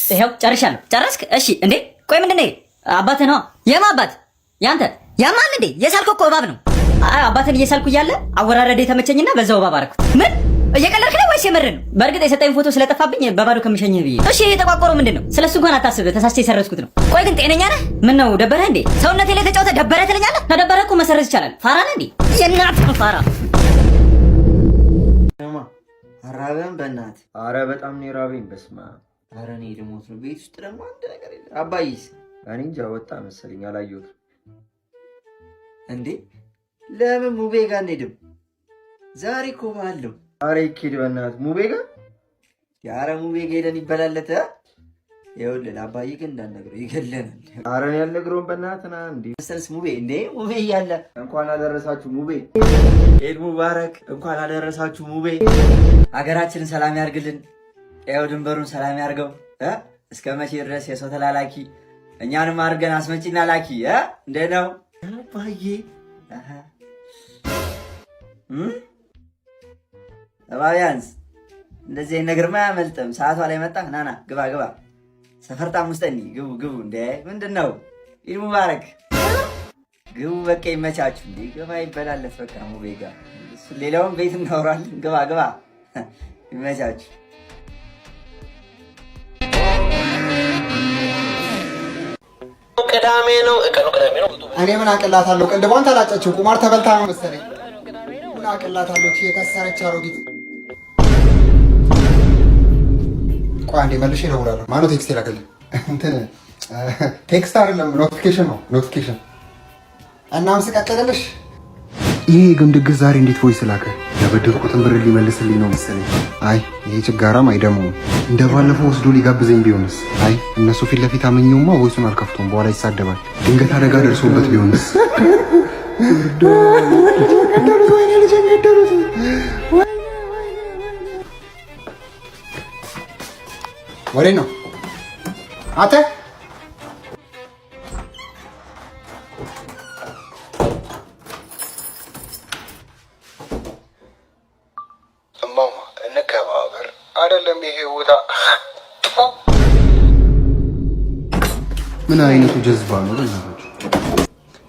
ይሄው ጨርሻለሁ። ጨረስክ? እሺ። እንዴ ቆይ ምንድን ነው? አባትህ ነው? የማ አባት? ያንተ ያማል እንዴ? የሳልከው እኮ እባብ ነው። አይ አባትን እየሳልኩ እያለ አወራረደ የተመቸኝና በዛው እባብ አደረኩት። ምን እየቀለድክ ነው ወይስ የምር ነው? በእርግጥ የሰጠኝ ፎቶ ስለጠፋብኝ በባዶ ከምሸኝህ ብዬ። እሺ የተቋቆረው ምንድን ነው? ስለሱ እንኳን አታስብ፣ ተሳስቼ የሰረዝኩት ነው። ቆይ ግን ጤነኛ ነህ? ምን ነው ደበረህ እንዴ? ሰውነቴ ላይ ተጫውተህ ደበረህ ትለኛለህ? ከደበረህ እኮ መሰረዝ ይቻላል። ፋራ ነህ እንዴ? የእናትህን ፋራ። አራበን በእናትህ። አረ በጣም ነው የራበኝ። በስመ አብ። አረ እኔ ልሞት ነው። ቤት ውስጥ ደግሞ አንድ ነገር የለም። አባይስ? እኔ እንጃ ወጣ መሰለኝ አላየሁትም። እንዴ ለምን ሙቤ ጋር እንሄድም? ዛሬ እኮ ባለው። አረ ይኬድ በእናትህ ሙቤ ጋር። ያረ ሙቤ ጋር ሄደን ይበላለት። ይኸውልህ አባዬ ግን እንዳትነግረው ይገለናል። አረ እኔ አልነግረውም በእናትህ። ና እንዴ መሰልስ ሙቤ እንዴ ሙቤ እያለ እንኳን አደረሳችሁ ሙቤ። ኢድ ሙባረክ። እንኳን አደረሳችሁ ሙቤ። ሀገራችንን ሰላም ያርግልን። ያው ድንበሩን ሰላም ያርገው። እስከ መቼ ድረስ የሰው ተላላኪ? እኛንም አድርገን አስመጪና ላኪ። እንዴት ነው አባዬ? እባቢያንስ እንደዚህ ነገርማ አያመልጥም። ሰዓቷ ላይ መጣ። ናና ግባ ግባ። ሰፈርጣም ውስጥ ግቡ ግቡ። እንዴ ምንድን ነው? ኢድ ሙባረክ። ግቡ በቃ ይመቻችሁ። እንዴ ግባ ይበላለት በቃ ሙቤ ጋር። ሌላውን ቤት እናወራለን። ግባ ግባ ይመቻችሁ። ቅዳሜ ነው እቀኑ ቅዳሜ ነው። እኔ ምን አቅላታለሁ? ቅንድቧን ተላጨችው። ቁማር ተበልታ ነው መሰለኝ። ምን አቅላታለሁ? የከሰረች አሮጊት። ቆይ አንዴ መልሼ እደውላለሁ። ማነው ቴክስት የላከልኝ? እንትን ቴክስት አይደለም ኖቲፊኬሽን ነው። ኖቲፊኬሽን እናም ስቀጥልልሽ ይሄ ግን ድግስ ዛሬ እንዴት ቮይስ ላከ? ያበደርኩትን ብር ሊመልስልኝ ነው መሰለኝ። አይ ይሄ ችጋራም አይደሙም። እንደ ባለፈው ወስዶ ሊጋብዘኝ ቢሆንስ? አይ እነሱ ፊት ለፊት አመኘውማ ቮይሱን አልከፍቶም፣ በኋላ ይሳደባል። ድንገት አደጋ ደርሶበት ቢሆንስ? ወሬ ነው አተ እማማ እንከባበር አይደለም ይሄ ቦታ። ምን አይነቱ ጀዝባ ነው?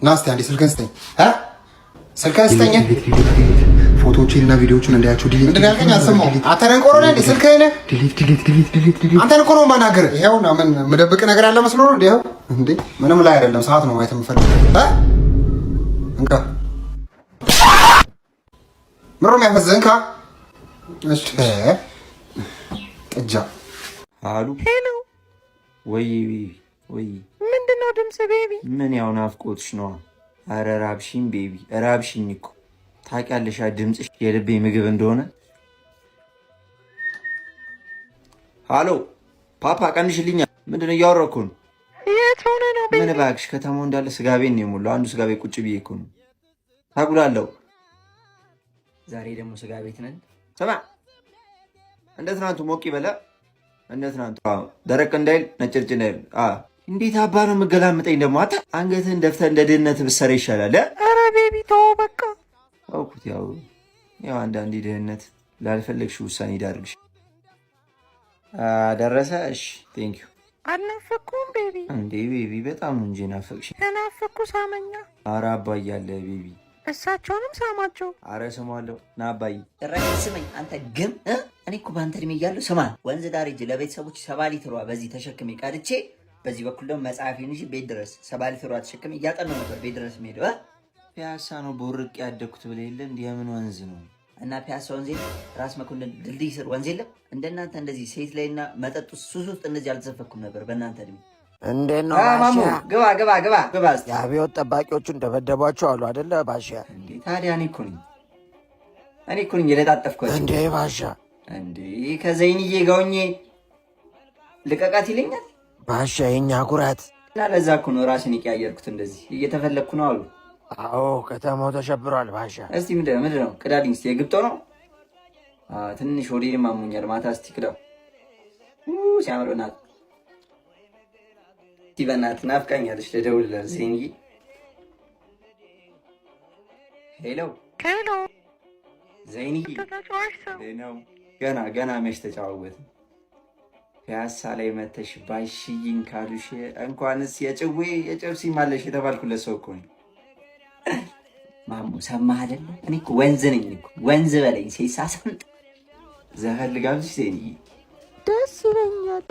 ናስቲ አንዴ ስልክህን ስጠኝ። ስልክህን ስጠኝ። ፎቶዎችን እና ቪዲዮዎችን እንዳያቸው ዲሊት። ምንድን ነው ያልከኝ? አልሰማሁም። አንተ ነህ ቆሮና እንዴ? ስልክህን ዲሊት። አንተ ነህ ቆሮና ማናገር። ይሄውና ምን ምደብቅ ነገር ያለ መስሎ ነው እንዴ? ይሄው እንዴ ምንም ላይ አይደለም። ሰዓት ነው ማየት የምፈልገው። እንካ ምሩም ያፈዘንካ። እሺ ጥጃ አሉ። ሄሎ ወይ ወይ ምንድነው ድምጽ? ቤቢ ምን ያው ናፍቆትሽ ነው? አረ ራብሽኝ ቤቢ ራብሽኝ እኮ ታውቂያለሽ፣ ድምፅሽ የልቤ ምግብ እንደሆነ። ሃሎ ፓፓ ቀንሽልኛ። ምንድነው እያወራሁ ነው? የት ሆነ ነው ቤቢ? ምን እባክሽ ከተማው እንዳለ ስጋ ቤት ነው የሞላው። አንዱ ስጋ ቤት ቁጭ ብዬ እኮ ነው። ታጉላለሁ። ዛሬ ደግሞ ስጋ ቤት ነን። ስማ እንደ ትናንቱ ሞቅ ይበላ። እንደ ትናንቱ ደረቅ እንዳይል ነጭርጭ እንዳይል። እንዴት አባ ነው የምገላምጠኝ ደግሞ? አታ አንገትህን ደፍተህ እንደ ድህነት ብትሰራ ይሻላል። ኧረ ቤቢ ተው በቃ። አውኩት። ያው አንዳንዴ ድህነት ላልፈለግሽው ውሳኔ ይዳርግሽ። ደረሰ። እሺ ቴንኪዩ። አልናፈኩም ቤቢ? እንዴ ቤቢ በጣም ነው እንጂ ናፈቅሽ። ከናፈኩ ሳመኛ። አረ አባዬ አለ ቤቢ። እሳቸውንም ሳማቸው። አረ ስሟለሁ። ና አባዬ። ጭራሽ ስመኝ አንተ ግን እኔ እኮ በአንተ እድሜ እያለሁ ስማ፣ ወንዝ ዳር ሂጅ ለቤተሰቦች 70 ሊትሯ በዚህ ተሸክሜ ቀድቼ፣ በዚህ በኩል ደግሞ መጽሐፌን ይዤ ቤት ድረስ 70 ሊትሯ ተሸክሜ እያጠናሁ ነበር ቤት ድረስ የምሄደው። ፒያሳ ነው በውርቅ ያደግኩት ብለህ የለ እንዲህ የምን ወንዝ ነው? እና ፒያሳ ወንዝ የለም? ራስ መኮንን ድልድይ ስር ወንዝ የለም? እንደናንተ እንደዚህ ሴት ላይና መጠጥ ሱስ ውስጥ እንደዚህ አልተዘፈኩም ነበር በእናንተ እድሜ። እንዴት ነው ማሙ? ባሻ? ግባ። የአብዮት ጠባቂዎቹን ደበደቧቸው አሉ አይደለ ባሻ? ታዲያ እኔ እኮ ነኝ የለጣጠፍኳቸው። እንዴ ባሻ? እንዴ ከዘይንዬ ጋውኜ ልቀቃት ይለኛል ባሻ። የኛ ኩራት እና ለዛ እኮ ነው ራሴን የቀያየርኩት። እንደዚህ እየተፈለግኩ ነው አሉ። አዎ ከተማው ተሸብሯል ባሻ። እስቲ ምንድን ነው ቅዳልኝ። እስቲ የግብጦ ነው ትንሽ ወዴንም አሞኛል። ማታ እስቲ ቅዳው ሲያምር በናት በናት ናፍቃኛለች። ልደውልላት ዜንዬ። ሄሎ ዘይንዬ። ገና መች ተጨዋወትን? ፒያሳ ላይ መተሽ ባሽይኝ ካሉሽ እንኳንስ የጭዌ የጨብሲ ማለሽ የተባልኩለት ሰው እኮ ነኝ። ማሙ ሰማህ አይደለ? እኔ እኮ ወንዝ ነኝ እኮ ወንዝ በለኝ ሲሳሳንጥ ዘፈን ልጋብዝሽ ዜንዬ ደስ ይለኛል።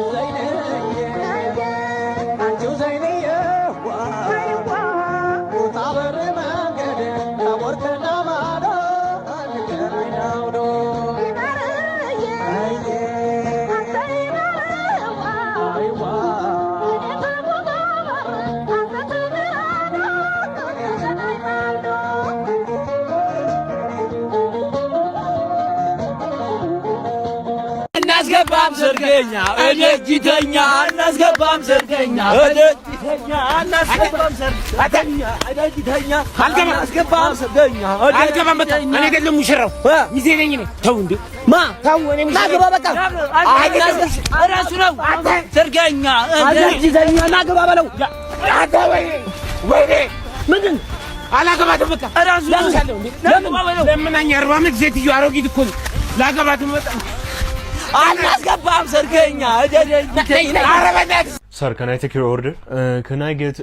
እናስገባም ሰርገኛ እደጅተኛ እናስገባም ሰርገኛ እደጅተኛ እናስገባም ሰርገኛ እደጅተኛ አልገባም ሰርገኛ አልገባም። በቃ እኔ ገለም ሙሽራው ሚዜ ነኝ እኔ። ተው እንዴ ማ ታው እኔ ናገባ በቃ እራሱ ነው ሰርገኛ እደጅተኛ ናገባ በለው። ወይኔ ምንድን አላገባትም በቃ እራሱ ነው ለምናኛ 40 ዓመት ሴትዮ አሮጊት እኮ ላገባት መጣ አናስገባም ሰርገኛ Sir, can I take your order? Can I get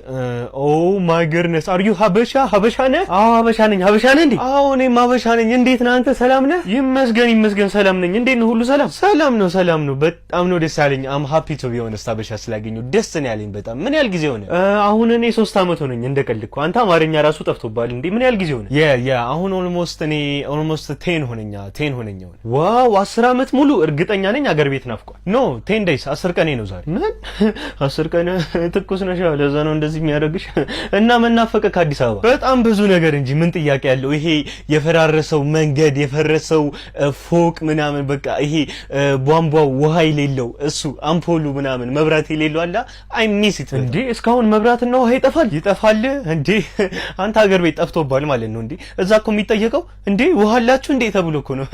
oh my goodness, are you Habasha? Habasha ነህ? አዎ ሀበሻ ነኝ። ሀበሻ ነህ እንዴ? አዎ እኔም ሀበሻ ነኝ። እንዴት ነህ አንተ? ሰላም ነህ? ይመስገን ሰላም ነኝ። እንዴት ነው ሁሉ ሰላም? ሰላም ነው። በጣም ነው ደስ ያለኝ። I'm happy to be honest ሀበሻ ስላገኘሁ ደስ ነው ያለኝ በጣም። ምን ያህል ጊዜ ሆነ? አሁን እኔ 3 አመት ሆነኝ እንደቀልኩ። አንተ አማርኛ ራሱ ጠፍቶብሃል እንዴ? ምን ያህል ጊዜ ሆነ? አሁን almost 10 ሆነኛ። ዋው 10 አመት ሙሉ እርግጠኛ ነኝ አገር ቤት ናፍቋል። ኖ 10 days 10 ቀኔ ነው ዛሬ። ምን 10 ቀን ትኩስ ነሽ? ለዛ ነው እንደዚህ የሚያደርግሽ። እና መናፈቀ ከአዲስ አበባ በጣም ብዙ ነገር እንጂ ምን ጥያቄ ያለው? ይሄ የፈራረሰው መንገድ የፈረሰው ፎቅ ምናምን በቃ ይሄ ቧንቧው ውሃ የሌለው እሱ አምፖሉ ምናምን መብራት የሌለው አላ አይ ሚስ ኢት እንዴ። እስካሁን መብራትና ውሃ ይጠፋል እንዴ? አንተ ሀገር ቤት ጠፍቶባል ማለት ነው እንዴ? እዛ እኮ የሚጠየቀው እንዴ ውሃ አላችሁ እንዴ ተብሎ እኮ ነው።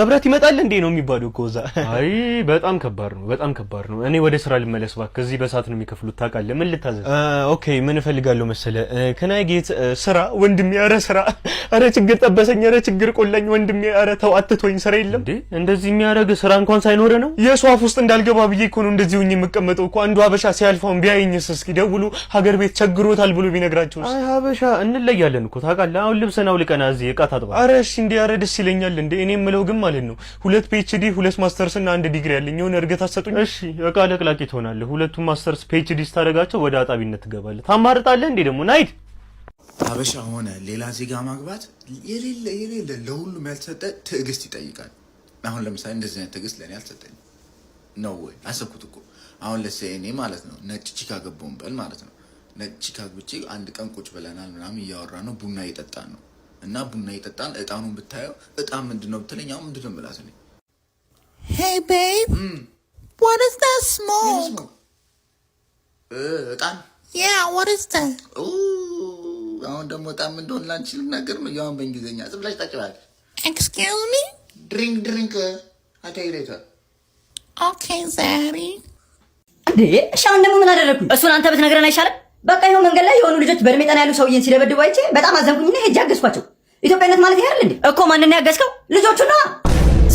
መብራት ይመጣል እንዴ ነው የሚባለው እኮ እዛ። አይ በጣም ከባድ ነው። እኔ ወደ ስራ ልመለስ እባክህ። እዚህ በሰዓት ነው የሚከፍሉት ታውቃለህ። ምን ልታዘዝ? ኦኬ ምን እፈልጋለሁ መሰለ ከናይ ጌት ስራ ወንድሜ። ኧረ ስራ፣ ኧረ ችግር ጠበሰኝ፣ ኧረ ችግር ቆላኝ ወንድሜ። ኧረ ተው አትቶኝ፣ ስራ የለም እንዴ? እንደዚህ የሚያደርግ ስራ እንኳን ሳይኖር ነው የሷፍ ውስጥ እንዳልገባ ብዬ እኮ ነው እንደዚህ ሆኜ የምቀመጠው እኮ። አንዱ ሀበሻ ሲያልፈውን ቢያየኝስ እስኪ ደውሉ ሀገር ቤት ቸግሮታል ብሎ ቢነግራቸውስ? አይ ሀበሻ እንለያለን እኮ ታውቃለህ። አሁን ልብስን አውልቀና እዚህ ዕቃ ታጥባ። ኧረ እሺ እንዴ፣ ኧረ ደስ ይለኛል እንዴ። እኔ የምለው ግን ማለት ነው 2 PhD 2 ማስተርስ እና 1 ዲግሪ ያለኝ የሆነ እርገት አሰጡኝ። እሺ ዕቃ ለቅላቂ ትሆናለህ። 2 ማስተርስ PhD ስታደርጋቸው ወደ አጣቢነት ትገባለህ። ታማርጣለህ እንዴ ደግሞ ናይድ። ሀበሻ ሆነ ሌላ ዜጋ ማግባት የሌለ ለሁሉም ያልተሰጠ ትዕግስት ይጠይቃል። አሁን ለምሳሌ እንደዚህ አይነት ትዕግስት ለእኔ አልተሰጠኝም ነው ወይ? አሰብኩት እኮ አሁን እኔ ማለት ነው ነጭ ቺካ ገባውን በል ማለት ነው። ነጭ ቺካ ግብቼ አንድ ቀን ቁጭ ብለናል ምናምን እያወራ ነው ቡና እየጠጣን ነው እና ቡና እየጠጣን እጣኑን ብታየው እጣን ምንድነው ብትለኝ አሁን ምንድነው የምላት እኔ Hey babe, what is that smoke? እጣን Yeah, what is that? አሁን ደግሞ እጣን እንደሆነ ላንቺ ልናገር ነው ያው በእንግሊዘኛ ዝም ብለሽ ታጭባለሽ። Excuse me? ድሪንክ አታይሬታ Okay, Zaddy. እንዴ እሺ አሁን ደግሞ ምን አደረኩኝ? እሱን አንተ ብትነግረን አይሻልም? በቃ ይኸው መንገድ ላይ የሆኑ ልጆች በእድሜ ጠና ያሉ ሰውዬን ሲደበድቡ አይቼ በጣም አዘንኩኝና ሄጄ አገዝኳቸው። ኢትዮጵያነት ማለት ይሄ አይደል እንዴ? እኮ ማንን ያገዝከው? ልጆቹ ነው።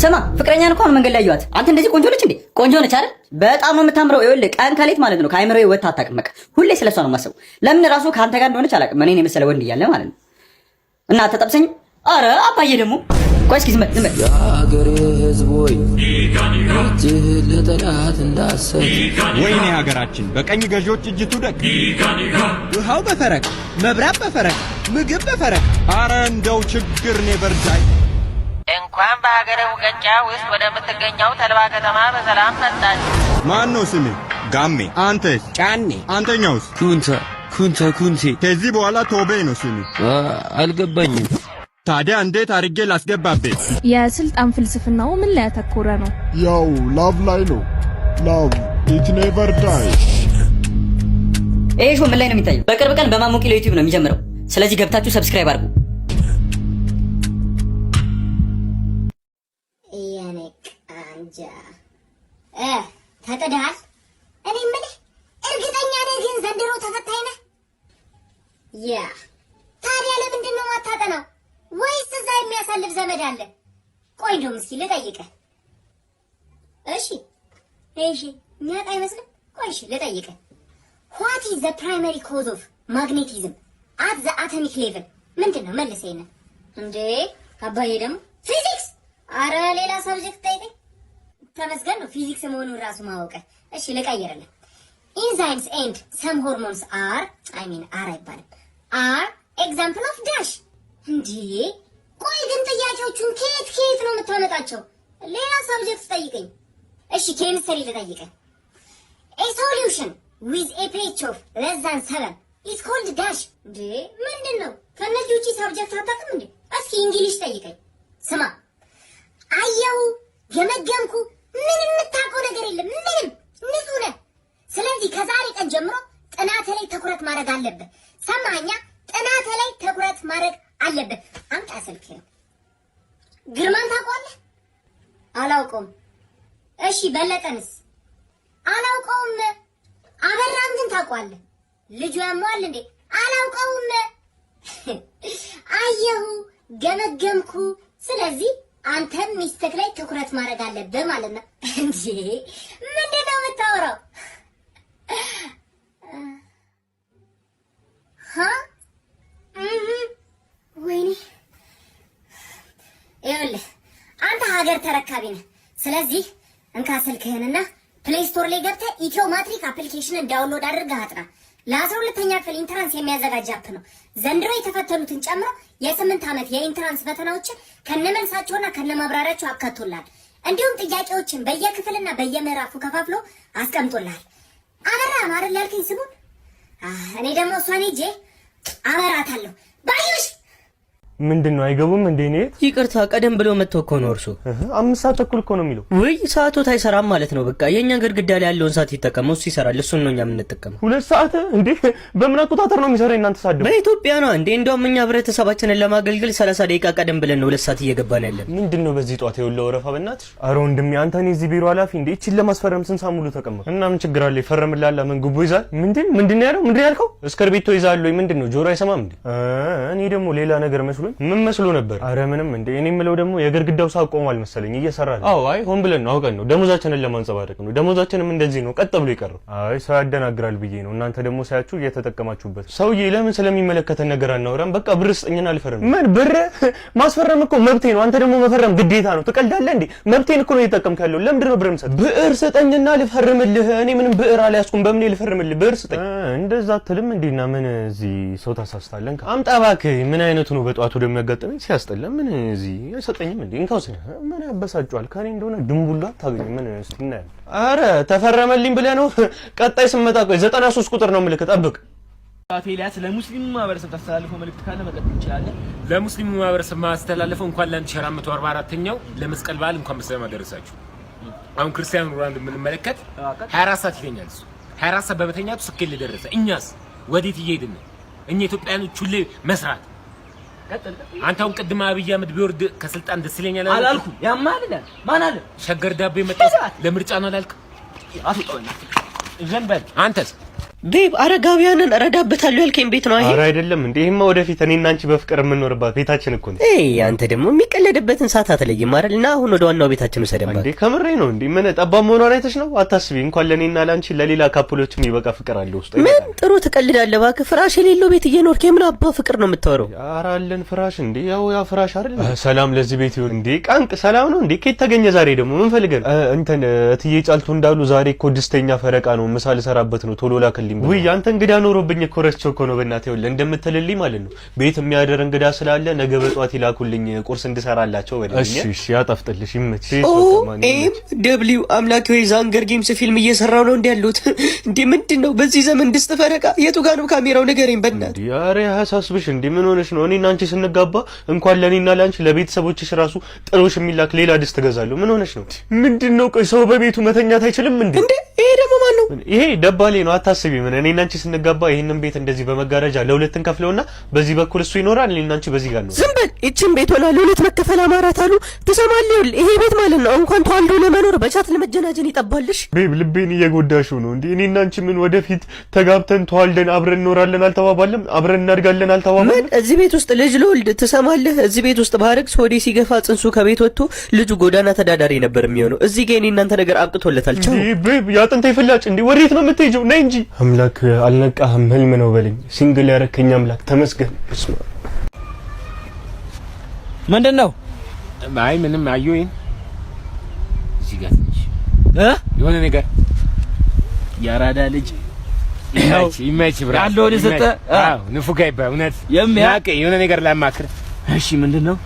ስማ ፍቅረኛን እኮ መንገድ ላይ ያዩት። አንተ እንደዚህ ቆንጆ ነች እንዴ? ቆንጆ ነች አይደል? በጣም ነው የምታምረው። ይኸውልህ ቀን ከሌት ማለት ነው ከአይምሮዬ ወጣ አታውቅም። በቃ ሁሌ ስለሷ ነው የማስበው። ለምን ራሱ ከአንተ ጋር እንደሆነች አላውቅም። እኔን የመሰለ ወንድ እያለ ማለት ነው። እና ተጠብሰኝ። አረ አባዬ ደግሞ ቆይ እስኪ ዝም በል የሀገሬ ሕዝብ ሆይ እጅህ ለጠላት እንዳሰጥ። ወይኔ ሀገራችን በቀኝ ገዢዎች እጅ ትውደቅ። ውሃው በፈረቅ መብራት በፈረቅ ምግብ በፈረቅ። አረ እንደው ችግር ነው በርዳይ። እንኳን በሀገረ ሙቀጫ ውስጥ ወደምትገኘው ተልባ ከተማ በሰላም መጣች። ማን ነው ስምህ? ጋሜ። አንተስ? ጫኔ። አንተኛውስ? ኩንቴ። ከዚህ በኋላ ቶቤ ነው ስምህ? አልገባኝም። ታዲያ እንዴት አድርጌ ላስገባበት? የስልጣን ፍልስፍናው ምን ላይ ያተኮረ ነው? ያው ላቭ ላይ ነው። ላቭ ኢት ኔቨር ዳይ። ይሄ ሾው ምን ላይ ነው የሚታየው? በቅርብ ቀን በማሞቂ ለዩቲዩብ ነው የሚጀምረው። ስለዚህ ገብታችሁ ሰብስክራይብ አድርጉ። አንጃ ተጥደሃል። እኔ የምልህ እርግጠኛ ነህ ግን ዘንድሮ ተፈታኝ ነህ? ያ ታዲያ ለምንድን ነው የማታጠናው? ወይስ እዛ የሚያሳልፍ ዘመድ አለ? ቆይ እንደውም እስኪ ልጠይቅህ። እሺ ይሄ እሺ የሚያውቅ አይመስልም። ቆይ እሺ ልጠይቅህ። What is the primary cause of magnetism at the atomic level? ምንድን ነው መልሰኝ። እንዴ አባዬ ደግሞ ፊዚክስ። አረ ሌላ ሰብጀክት ጠይቀኝ። ተመስገን ነው ፊዚክስ መሆኑን ራሱ ማወቅ። እሺ ልቀይርልህ። Enzymes and some hormones are አይባልም are example of dash። እንዴ ቆይ ግን ጥያቄዎቹን ከየት ነው የምታመጣቸው? ሌላ ሰብጀክት ጠይቀኝ። እሺ ኬሚስትሪ ልጠይቅህ። A solution with a pH of less than 7 is called dash። እንዴ ምንድነው? ከነዚህ ውጪ ሰብጀክት አታውቅም እንዴ? እስኪ እንግሊሽ ጠይቀኝ። ስማ አየው ገመገምኩ ምንም የምታውቀው ነገር የለም። ምንም ንጹህ ነህ። ስለዚህ ከዛሬ ቀን ጀምሮ ጥናት ላይ ትኩረት ማድረግ አለብህ። ሰማኛ? ጥናት ላይ ትኩረት ማድረግ አለብህ። አምጣ ስልክህን። ግርማን ታውቀዋለህ? አላውቀውም። እሺ በለጠንስ? አላውቀውም። አበራን ግን ታውቀዋለህ? ልጁ ያሟል እንዴ? አላውቀውም። አየሁ ገመገምኩ። ስለዚህ አንተም ሚስትህ ላይ ትኩረት ማድረግ አለብህ ማለት ነው። እንዴ ምንድን ነው የምታወራው? ወይኔ ይኸውልህ አንተ ሀገር ተረካቢ ነህ። ስለዚህ እንካ ስልክህንና ፕሌይ ስቶር ላይ ገብተህ ኢትዮ ማትሪክ አፕሊኬሽንን ዳውንሎድ አድርገህ አጥና። ለ12ኛ ክፍል ኢንትራንስ የሚያዘጋጅ አፕ ነው። ዘንድሮ የተፈተኑትን ጨምሮ የ8 ዓመት የኢንትራንስ ፈተናዎችን ከነመልሳቸውና ከነማብራሪያቸው አካቶላል። እንዲሁም ጥያቄዎችን በየክፍልና በየምዕራፉ ከፋፍሎ አስቀምጦልሃል። አበራ ማረል ያልከኝ ስሙን እኔ ደግሞ እሷን ሄጄ አበራታለሁ። ባዩሽ ምንድነው አይገቡም እንዴ? እኔ ይቅርታ ቀደም ብሎ መጥቶ እኮ ነው እርሱ 5 ሰዓት ተኩል እኮ ነው የሚለው። ወይ ሰዓቱ አይሰራም ማለት ነው። በቃ የኛ ግድግዳ ላይ ያለውን ሰዓት ይጠቀመው፣ እሱ ይሰራል። እሱን ነው እኛ የምንጠቀመው። 2 ሰዓት እንዴ? በምን አቆጣጠር ነው የሚሰራው? እናንተ ሳደው በኢትዮጵያ ነው እንዴ? እንደውም እኛ ህብረተሰባችንን ለማገልገል 30 ደቂቃ ቀደም ብለን ነው 2 ሰዓት እየገባን ያለን። ምንድነው በዚህ ጧት የወለው ወረፋ? በእናትሽ ኧረ ወንድሜ አንተ እኔ እዚህ ቢሮ ኃላፊ እንዴ? እቺን ለማስፈረም ስንት ሰዓት ሙሉ ተቀመጥ እና ምን ችግር አለ? ይፈረምላል። ምን ጉቦ ይዛል? ምንድን ያለው? ምንድን ያልከው? እስክርቢቶ ይዛል ወይ? ምንድነው ጆሮ አይሰማም እንዴ? እኔ ደግሞ ሌላ ነገር መስሎኝ ምን መስሎ ነበር? አረ ምንም እንዴ። እኔ የምለው ደግሞ የግድግዳው ሰዓት ቆሟል መሰለኝ እየሰራል። አዎ አይ ሆን ብለን ነው አውቀን ነው ደሞዛችንን ለማንጸባረቅ ነው። ደሞዛችንም እንደዚህ ነው ቀጥ ብሎ ይቀርብ። አይ ሰው ያደናግራል ብዬ ነው። እናንተ ደግሞ ሳያችሁ እየተጠቀማችሁበት። ሰውዬ ለምን ስለሚመለከተን ነገር አናወራም? በቃ ብር ስጠኝና ልፈርም። ምን ብር ማስፈረም እኮ መብቴ ነው። አንተ ደግሞ መፈረም ግዴታ ነው። ትቀልዳለህ እንዴ? መብቴን እኮ ነው እየተጠቀምክ ያለው። ለምንድን ነው ብር የምሰጥ? ብር ስጠኝና ልፈርምልህ። እኔ ምንም ብር አልያዝኩም። በምን ልፈርምልህ? ብር ስጠኝ። እንደዛ አትልም እንዴና ምን እዚህ ሰው ታሳስታለን? አምጣ እባክህ። ምን አይነቱ ነው በጧቱ ደግሞ ያጋጠመኝ? ሲያስጠላ ምን እዚህ አይሰጠኝም እንዴ? እንካውስ ምን ያበሳጫል? ከኔ እንደሆነ ድንቡላ ታገኝ ምን እስቲና። አረ ተፈረመልኝ ብለህ ነው? ቀጣይ ስመጣ ቆይ 93 ቁጥር ነው ምልክት ጠብቅ። ኤልያስ ለሙስሊሙ ማህበረሰብ ታስተላልፈው መልእክት ካለ መቀጠል እንችላለን። ለሙስሊሙ ማህበረሰብ ማስተላለፈው እንኳን ለ1444ኛው ለመስቀል በዓል እንኳን በሰላም አደረሳችሁ። አሁን ክርስቲያኑ ሮናልዶ የምንመለከት 24 ሰዓት ይተኛል። 24 ሰዓት በመተኛቱ ስኬት ለደረሰ እኛስ ወዴት እየሄድን ነው? እኛ ኢትዮጵያኖች ሁሌ መስራት አንተ አሁን ቅድም አብይ አህመድ ቢወርድ ከስልጣን ደስ ይለኛል አላልኩም? ያማልና ማን አለ ሸገር ዳቦ የመጣ ለምርጫ ነው አላልኩም? አትወጣውና ዘንበል አንተስ ቤብ አረጋውያንን እረዳበታለሁ ያልከኝ ቤት ነው አይሄ? ኧረ አይደለም እንዴ ይሄማ ወደፊት እኔና አንቺ በፍቅር የምንኖርባት ቤታችን እኮ ነው። አንተ ደግሞ የሚቀለድበትን ሰዓት አትለይም አይደል? እና አሁን ወደ ዋናው ቤታችን ወሰደባ እንዴ። ከምሬ ነው እንዴ። ምን ጠባብ መሆኗን አይተሽ ነው? አታስቢ። እንኳን ለኔና ላንቺ ለሌላ ካፕሎችም ይበቃ ፍቅር አለ ውስጥ። ምን ጥሩ ትቀልዳለህ እባክህ። ፍራሽ የሌለው ቤት እየኖርክ የምን አባ ፍቅር ነው የምታወራው? ኧረ አለን ፍራሽ እንዴ። ያው ፍራሽ አይደል? ሰላም ለዚህ ቤት ይሁን እንዴ። ቃንቅ ሰላም ነው እንዴ? ከየት ተገኘ ዛሬ ደግሞ ምን ፈልገን? እንትን እትዬ ጫልቱ እንዳሉ ዛሬ እኮ ድስተኛ ፈረቃ ነው ምሳ ልሰራበት ነው ቶሎ ላክልኝ። ውይ አንተ እንግዳ ኖሮብኝ እኮ ረስቼው እኮ ነው። በእናትህ ይኸውልህ እንደምትልልኝ ማለት ነው ቤት የሚያደር እንግዳ ስላለ ነገ በጧት ይላኩልኝ ቁርስ እንድሰራላቸው ወለኝ። እሺ ያጣፍጥልሽ ይመችሽ። ደብሊው አምላክ ወይ ዛንገር ጌምስ ፊልም እየሰራው ነው እንዴ ያሉት? እንዴ ምንድነው በዚህ ዘመን ድስት ፈረቃ? የቱ ጋር ነው ካሜራው ንገረኝ በእናትህ። ኧረ ሐሳስብሽ እንዴ ምን ሆነሽ ነው? እኔና አንቺ ስንጋባ እንኳን ለኔና ላንቺ ለቤተሰቦችሽ ራሱ ጥሎሽ የሚላክ ሌላ ድስት ገዛለሁ። ምን ሆነሽ ነው? ምንድነው ቆይ ሰው በቤቱ መተኛት አይችልም እንዴ? እንዴ ይሄ ደግሞ ማን ነው? ይሄ ደባሌ ነው አታስቢ። ምን እኔና አንቺ ስንጋባ ይሄንን ቤት እንደዚህ በመጋረጃ ለሁለት እንከፍለውና በዚህ በኩል እሱ ይኖራል፣ እኔና አንቺ በዚህ ጋር ነው። ዝም በል። እቺን ቤት ሆና ለሁለት መከፈል አማራት አሉ። ትሰማለህ? ይሄ ቤት ማለት ነው እንኳን ተዋልዶ ለመኖር በቻት ለመጀናጀን ይጠባልሽ። ቤብ ልቤን እየጎዳሽው ነው እንዴ? እኔና አንቺ ምን ወደፊት ተጋብተን ተዋልደን አብረን እንኖራለን አልተባባለም? አብረን እናድጋለን አልተባባለም? ምን እዚህ ቤት ውስጥ ልጅ ልወልድ ትሰማለህ? እዚህ ቤት ውስጥ ባረግ ሶዴ ሲገፋ ጽንሱ ከቤት ወጥቶ ልጁ ጎዳና ተዳዳሪ ነበር የሚሆነው። እዚህ ጋር እኔ እናንተ ነገር አብቅቶለታል። ቻው ቤብ ያጥንታ ይፈላጭ እንዴ? ወዴት ነው የምትሄጂው? ነይ እንጂ። አምላክ አልነቃህም፣ ህልም ነው በለኝ። ሲንግል ያረከኝ አምላክ ተመስገን። እስማ ምንድነው? አይ ምንም አዩኝ። እዚህ ጋር ትንሽ የሆነ ነገር ያራዳ ልጅ ይመች ብራ ያለው ልስጠ አዎ ንፉጋ ይባል እውነት የሚያቀ የሆነ ነገር ላማክር። እሺ ምንድነው?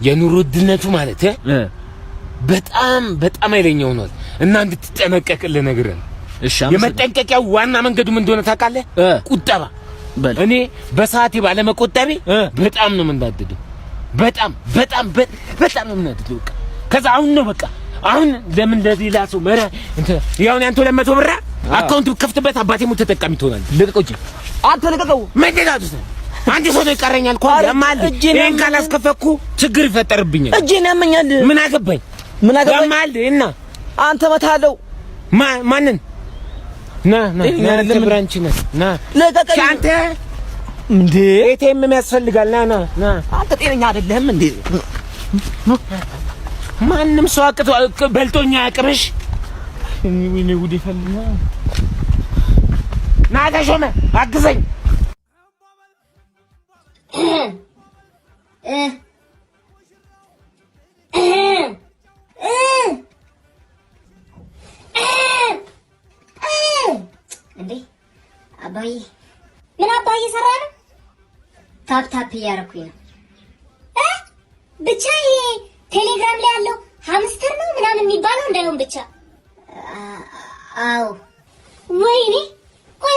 የኑሮ ውድነቱ ማለት በጣም በጣም አይለኛው ነው እና እንድትጠነቀቅልህ ነገር ነው። እሺ የመጠንቀቂያው ዋና መንገዱ ምን እንደሆነ ታውቃለህ? ቁጠባ። እኔ በሰዓቴ ባለመቆጠቤ በጣም ነው የምናደደው። በጣም በጣም በጣም ነው የምናደደው። ከዛ አሁን ነው በቃ አሁን ለምን እንደዚህ ላሱ መራ እንት ያው ያንተ 200 ብር አካውንት ከፍተበት አባቴ ሙት ተጠቃሚ ትሆናለህ። ልቀቀው እንጂ አንተ ልቀቀው። መደዳቱስ አንተ ሰው ነው ይቀረኛል እኮ ያማል። እኔን ካላስከፈኩ ችግር ይፈጠርብኛል። እጄን ያመኛል። ምን አገባኝ ያማል። እና አንተ መታለው ማንን ና ለብራንች ና ልቀቀኝ አንተ እንዴ ኤቲኤም የሚያስፈልጋል። ና አንተ ጤነኛ አይደለህም እንዴ? ማንም ሰው አቅቶ በልቶኛ ያቅርሽ እኔ ጉድ ይፈልና ና ተሾመ አግዘኝ። እንዴ አባዬ ምን አባዬ ሰራ ነው? ታፕ እያደረኩኝ ነው። ብቻ ይሄ ቴሌግራም ላይ ያለው ሃምስተር ነው ምናምን የሚባለው እንዳይሆን ብቻ። አዎ ወይኔ ቆይ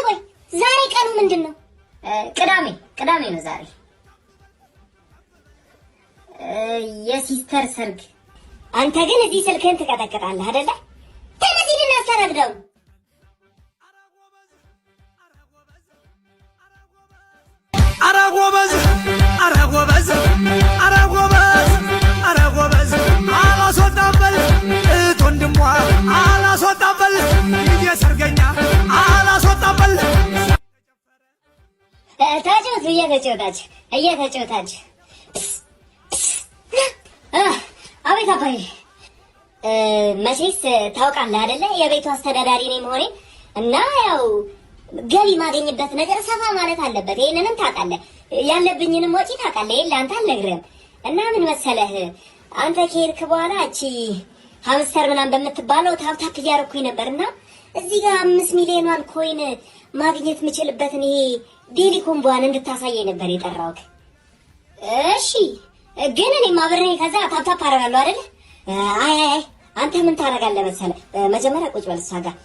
ዛሬ ቀኑ ምንድን ነው? ቅዳሜ ነው ዛሬ። የሲስተር ሰርግ። አንተ ግን እዚህ ስልክህን ትቀጠቅጣለህ አይደለ? ተነስ ሂድና አስተናግደው። አረጎበዝ አላስወጣበል እህት ወንድሟ አላስወጣበል እየሰርገኛ አላስወጣበል። ተጫወቱ እየተጫወታችሁ አቤት አባዬ። መቼስ ታውቃለህ አይደለ የቤቱ አስተዳዳሪ ነኝ መሆኔ እና ያው ገቢ ማገኝበት ነገር ሰፋ ማለት አለበት። ይሄንንም ታውቃለህ፣ ያለብኝንም ወጪ ታውቃለህ። ይሄን ለአንተ አልነግርህም። እና ምን መሰለህ አንተ ከሄድክ በኋላ እቺ ሃምስተር ምናምን በምትባለው ታፕ እያደረኩኝ ነበርና እዚህ ጋር 5 ሚሊዮኗን ኮይን ማግኘት የምችልበትን ይሄ ዴሊ ኮምቦዋን እንድታሳየኝ ነበር የጠራሁት። እሺ ግን እኔ ማብሬ ከዛ ታፕ አደርጋለሁ አይደል? አይ አንተ ምን ታደርጋለህ መሰለህ? መጀመሪያ ቁጭ በል እሷ ጋር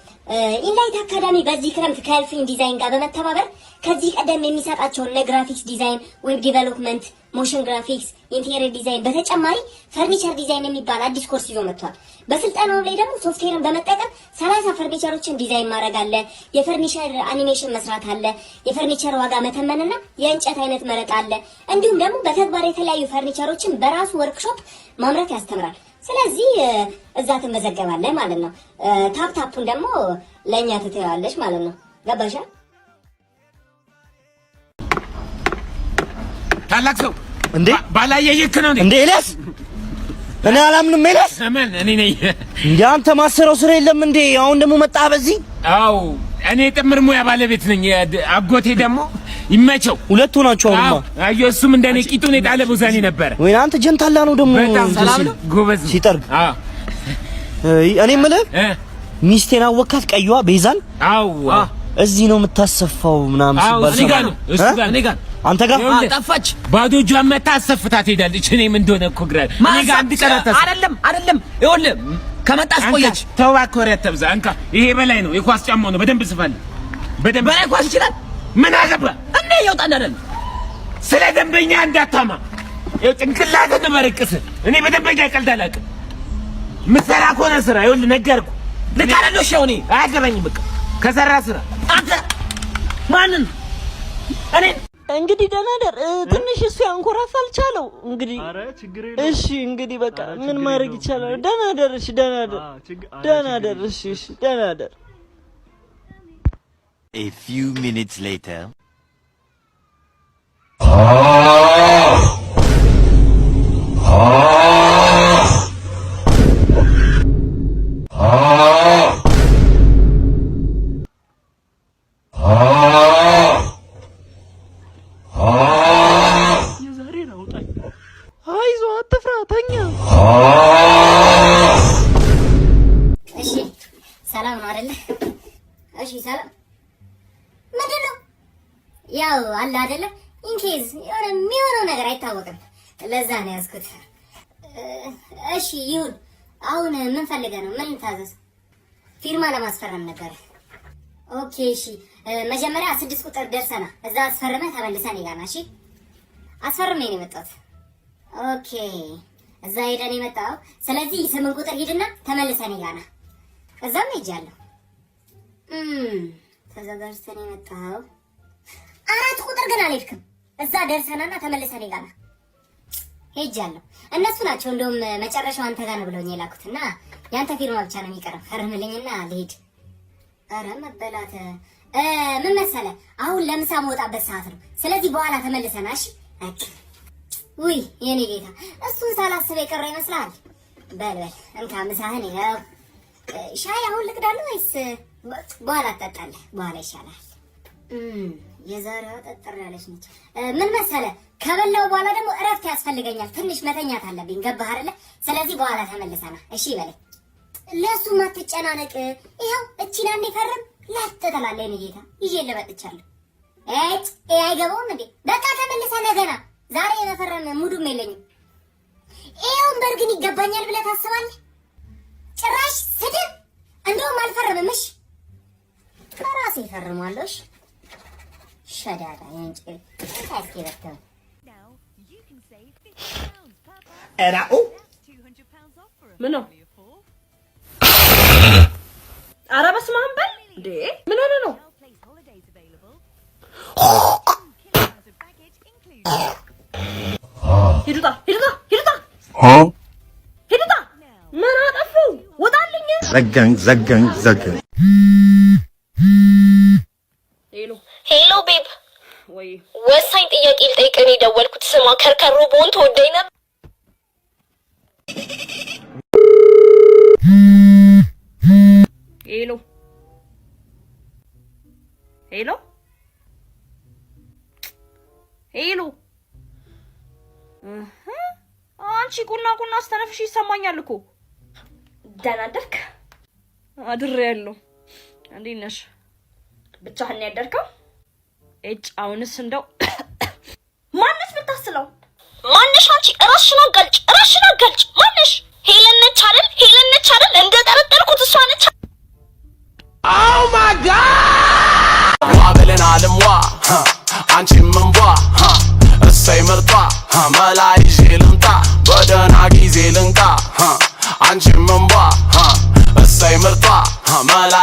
ኢንላይት አካዳሚ በዚህ ክረምት ከኤልፍሪን ዲዛይን ጋር በመተባበር ከዚህ ቀደም የሚሰጣቸውን ግራፊክስ ዲዛይን፣ ዌብ ዲቨሎፕመንት፣ ሞሽን ግራፊክስ፣ ኢንቴሪየር ዲዛይን በተጨማሪ ፈርኒቸር ዲዛይን የሚባል አዲስ ኮርስ ይዞ መጥቷል። በስልጠናው ላይ ደግሞ ሶፍትዌርን በመጠቀም 30 ፈርኒቸሮችን ዲዛይን ማድረግ አለ፣ የፈርኒቸር አኒሜሽን መስራት አለ፣ የፈርኒቸር ዋጋ መተመንና የእንጨት አይነት መረጥ አለ። እንዲሁም ደግሞ በተግባር የተለያዩ ፈርኒቸሮችን በራሱ ወርክሾፕ ማምረት ያስተምራል። ስለዚህ እዛ ትመዘገባለህ ማለት ነው። ታፕታፑን ደግሞ ለእኛ ትተዋለሽ ማለት ነው። ገባሻ? ታላቅ ሰው እንዴ ባላየይክ ነው እንዴ ኤልያስ? እኔ አላምንም ኤልያስ። ሰመን እኔ ነኝ እንዴ አንተ ማሰረው ስራ የለም እንዴ? አሁን ደግሞ መጣ በዚህ። አዎ እኔ ጥምር ሙያ ባለቤት ነኝ። አጎቴ ደግሞ ይመቸው። ሁለቱ ናቸው። አሁንማ አየሁ እሱም እንደኔ ቂጡን የጣለ ቦዛኔ ነበር። ወይ አንተ ጀንታላ ነው ደግሞ በጣም ሰላም ነው ጎበዝ ሲጠርግ። አዎ እኔ የምልህ ሚስቴን አወካት ቀይዋ ቤዛን። አዎ እዚህ ነው የምታሰፋው ምናምን ሲባል እኔ ጋር ነው እሱ ጋር እኔ ጋር አንተ ጋር ጠፋች። ባዶ እጇን መታ አሰፍታት ሄዳለች። እኔም እንደሆነ እኮ ግራ እኔ ጋር አንድ ቀራታ አይደለም ይኸውልህ ከመጣች ቆየች። ተው እባክህ ወሬ አትብዛ። እንካ ይሄ በላይ ነው የኳስ ጫማው ነው። በደንብ ስፋል። በደንብ በላይ ኳስ ይችላል። ምን አገባ እንዴ ይወጣል አይደል? ስለ ደንበኛ እንዳታማ ይኸው ጭንቅላትህን በረቅስ። እኔ በደንበኛ ቀልድ አላውቅም። ምትሰራ ከሆነ ስራ። ይኸውልህ ነገርኩህ። ልታረዶሽ ነው። እኔ አያገባኝም። በቃ ከሰራ ስራ አንተ ማንን እኔ እንግዲህ ደህና ደር ትንሽ እሱ ያንኮራፋል ቻለው እንግዲህ እሺ እንግዲህ በቃ ምን ማድረግ ይቻላል። ደህና ደር እሺ ደህና ደር እሺ ደህና ደር። A few minutes later አይዞህ አትፍራ ተኛ። እሺ ሰላም ነው አይደለ? እሺ ሰላም ምንድን ነው? ያው አለ አይደለ? ኢንኬዝ የሆነ የሚሆነው ነገር አይታወቅም። ለዛ ነው ያዝኩት። እሺ ይሁን። አሁን ምን ፈልገህ ነው? ምን ታዘዝ? ፊርማ ለማስፈረም ነበር። ኦኬ እሺ። መጀመሪያ 6 ቁጥር ደርሰና እዛ አስፈርመህ ተመልሰን ይጋና። እሺ አስፈርሜ ነው የመጣሁት። ኦኬ እዛ ሄደን የመጣው። ስለዚህ 8 ቁጥር ሂድና ተመልሰን ይጋና። እዛም ሄጃለሁ። ተዘጋጅተን የመጣው 4 ቁጥር ግን አልሄድክም። እዛ ደርሰናና ተመልሰን ይጋና ሄጃለሁ። እነሱ ናቸው እንደውም መጨረሻው አንተ ጋር ነው ብለውኝ የላኩትና ያንተ ፊርማ ብቻ ነው የሚቀረው። ፈርምልኝና ልሄድ። ኧረ መበላት። ምን መሰለህ አሁን ለምሳ መውጣበት ሰዓት ነው። ስለዚህ በኋላ ተመልሰና እሺ። ውይ የኔ ጌታ እሱን ሳላስብ የቀረ ይመስላል። በል እንካ ምሳህን ይኸው። ሻይ አሁን ልቅዳለሁ ወይስ በኋላ ትጠጣለህ? በኋላ ይሻላል። የዛሬዋ ጠጠር ያለች ነች። ምን መሰለህ ከበላው በኋላ ደግሞ እረፍት ያስፈልገኛል። ትንሽ መተኛት አለብኝ። ገባህ አይደለ? ስለዚህ በኋላ ተመልሰና እሺ በለኝ። ለሱም አትጨናነቅ። ይኸው እቺን አንዴ ፈርም ላትተላለህ የኔ ጌታ ይዤ ልመጥቻለሁ። አይገባውም እንዴ? በቃ ተመልሰና ገና ዛሬ የመፈረም ሙዱም የለኝም። ይኸውም በርግን ይገባኛል ብለህ ታስባለህ? ጭራሽ ስድብ። እንደውም አልፈርምም። እሺ ከራሴ እፈርማለሁ። እሺ ሸዳዳ ያንቺ ታስከብተው ኤራኡ ምን ነው? ኧረ በስመ አብ በል እንዴ! ምን ሆነ ነው? ሂዱታ ምን አጠፉ? ወጣልኝ። ዘጋኝ። ሄሎ ቤብ፣ ወይ ወሳኝ ጥያቄ ልጠይቅህ ነው የደወልኩት። ስማ ከርከሮ በሆን ተወደኝ ነበር። ሄሎ አንቺ ቁና አስተነፍሽ ይሰማኛል እኮ። ደህና አደርክ? አድሬያለሁ። እንዴት ነሽ? ብቻህን ነው ያደርከው? አሁንስ እንደው ማነሽ ብታስለው? ማነሽ አንቺ? ራስሽን አጋልጭ። ማነሽ? ሄለን ነች አይደል? እንደጠረጠርኩት እሷ ነች። ኦ ማይ ጋድ ዋበለናልም ዋ አንቺም እንቧ እሰይ ምርጧ መላ ይዤ ልምጣ በደህና ጊዜ ልንቃ አንቺም እንቧ እሰይ ምርጧ መላ